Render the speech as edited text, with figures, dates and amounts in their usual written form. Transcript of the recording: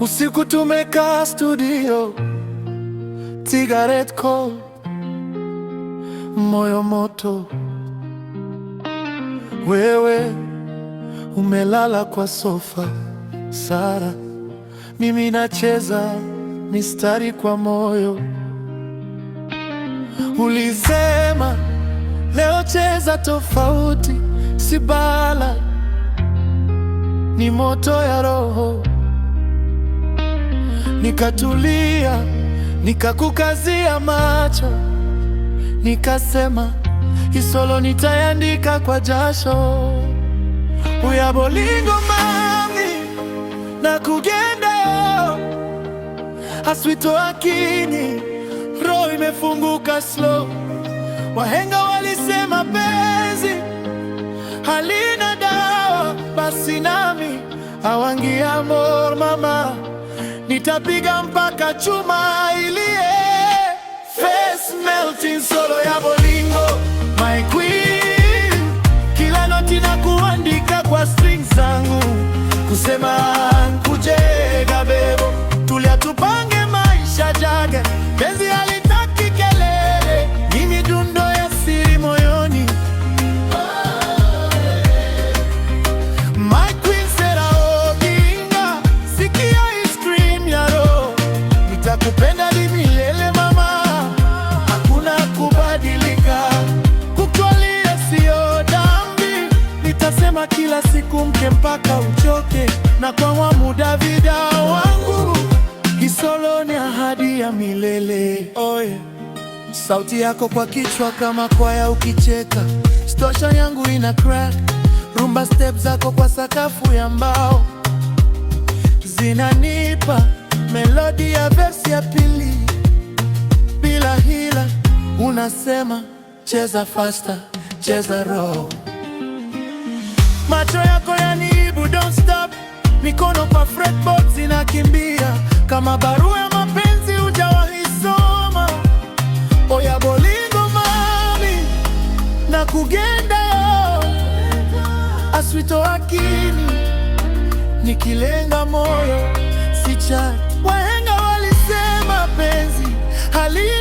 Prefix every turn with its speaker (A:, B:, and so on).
A: Usiku tumekaa studio, cigarette cold, moyo moto. Wewe umelala kwa sofa Sara, mimi nacheza mistari kwa moyo. Ulisema leo cheza tofauti, si bala, ni moto ya roho. Nikatulia, nikakukazia macho, nikasema isolo nitayandika kwa jasho. Uya bolingo mami na kugenda aswito akini, roho imefunguka slow. Wahenga walisema penzi halina dawa, basi nami awangi amor mama, nitapiga mpaka chuma ilie. Face melting solo ya bolingo, my queen. Kila noti na kuandika kwa strings zangu, kusema kujega bebo, tulia tupange maisha jage. Penzi halitaki kelele, mimi dundo ya siri moyoni. My queen Sera Oginga, sikia hii scream ya roho. Nitakupenda milele mama, hakuna kubadilika. Kukualia sio dhambi, nitasema kila siku mke mpaka uchoke. Na kwa muda vida wangu, isolo ni ahadi ya milele. Oye, sauti yako kwa kichwa kama kwaya ukicheka. Stosha yangu ina crack, rumba step zako kwa sakafu ya mbao zinanipa melodi ya versi ya pili. Bila hila unasema cheza faster, cheza roho. Macho yako yaniibu, don't stop. Mikono kwa fretboard zinakimbia kama barua ya mapenzi hujawahi soma. Oya bolingo mami na kugenda aswito akini, nikilenga moyo si chat. Wahenga walisema penzi halina